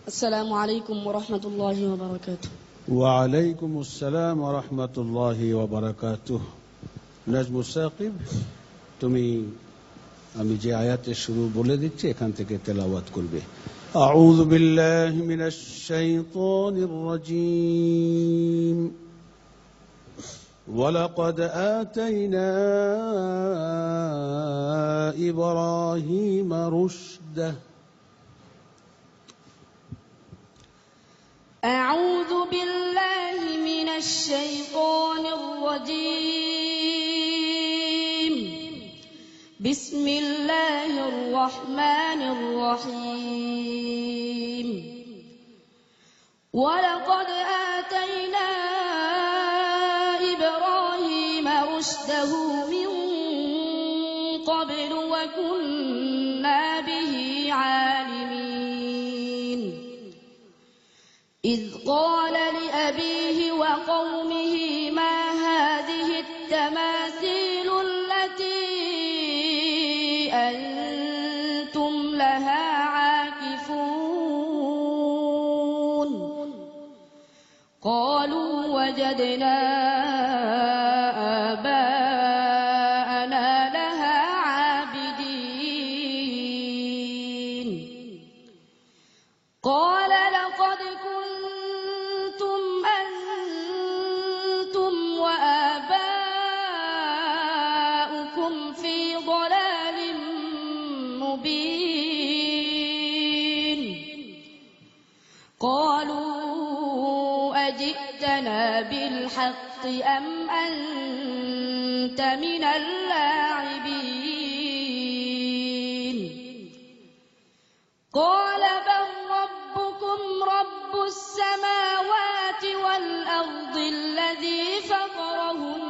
السلام عليكم ورحمة الله وبركاته. وعليكم السلام ورحمة الله وبركاته. نجم الساقب তুমি আমি যে আয়াতের শুরু বলে দিচ্ছি এখান থেকে তেলাওয়াত করবে। أعوذ بالله من الشيطان الرجيم ولقد آتينا إبراهيم رشده أعوذ بالله من الشيطان الرجيم بسم الله الرحمن الرحيم ولقد آتينا إبراهيم رشده من قبل وكنا به عالمين إذ قال لأبيه وقومه ما هذه التماثيل التي أنتم لها عاكفون قالوا وجدنا آباءنا لها عابدين قال لقد كنتم أنتم وآباؤكم في ضلال مبين قالوا أجئتنا بالحق أم أنت من اللاعبين قال بل ربكم رب السماوات والأرض الذي فطرهن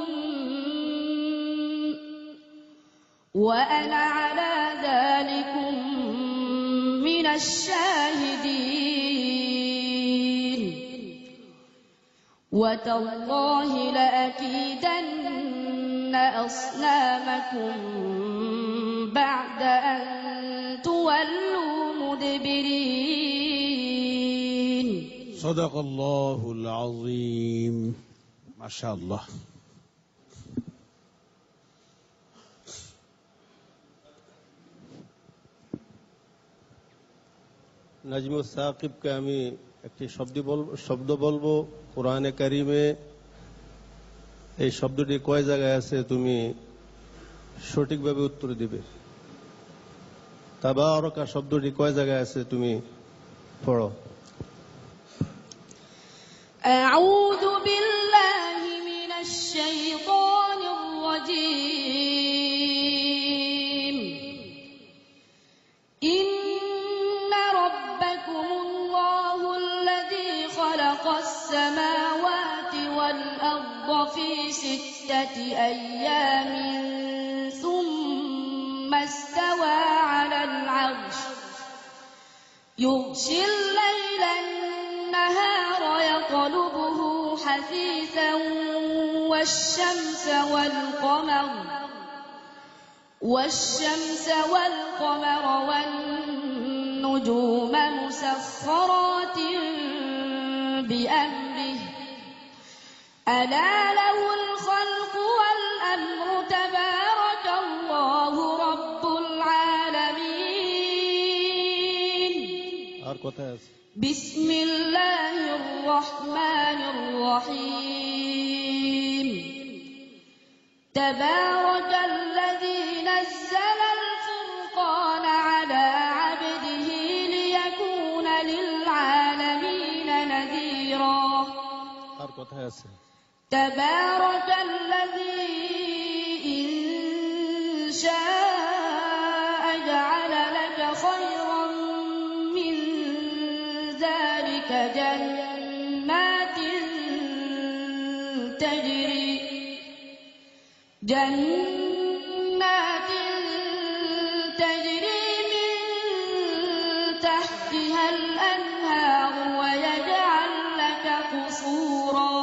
وأنا على ذلكم من الشاهدين وتالله لأكيدن أصنامكم بعد أن تولوا مدبرين صدق الله العظيم ما شاء الله. নাজমুস সাকিবকে আমি একটি শব্দ বলবো কোরআনে কারিমে এই শব্দটি কয় জায়গায় আছে তুমি সঠিকভাবে উত্তর দিবে। তাবারাকা শব্দটি কয় জায়গায় আছে তুমি পড়ো। أعوذ بالله من الشيطان الرجيم إن ربكم الله الذي خلق السماوات والأرض في 6 أيام ثم استوى على العرش يغشي الليل النهار يطلبه حثيثا والشمس والقمر والنجوم مسخرات بأمره ألا له الخلق والأمر تبارك الله رب العالمين بسم الله الرحمن الرحيم تبارك الذي نزل الفرقان على عبده ليكون للعالمين نذيرا تبارك الذي إن شاء جعل لك خيرا من ذلك جنات تجري من تحتها الأنهار ويجعل لك قصورا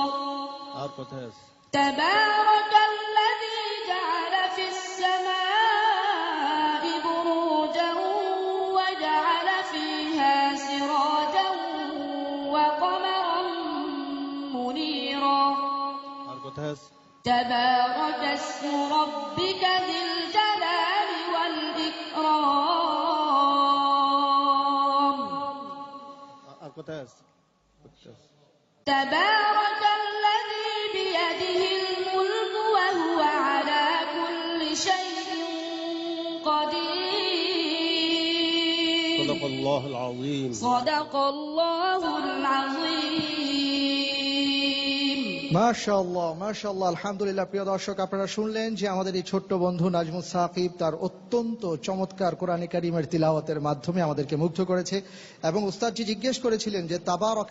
تبارك الذي جعل في السماء بروجا وجعل فيها سراجا কোথায় আছে? تبارك اسم ربك ذي الجلال والإكرام আর কোথায় আছে? কোথায় আছে? تبارك الذي بيده الملك وهو على كل شيء قدير সাদাকাল্লাহুল আযীম। صدق الله العظيم মাশাআল্লাহ মাশাআল্লাহ, আলহামদুলিল্লাহ। প্রিয় দর্শক, আপনারা শুনলেন যে আমাদের এই ছোট্ট বন্ধু নাজমুস সাকিব তার অত্যন্ত চমৎকার কোরআন কারীমের তিলাওয়াতের মাধ্যমে আমাদেরকে মুগ্ধ করেছে। এবং উস্তাদজি জিজ্ঞেস করেছিলেন যে তাবারক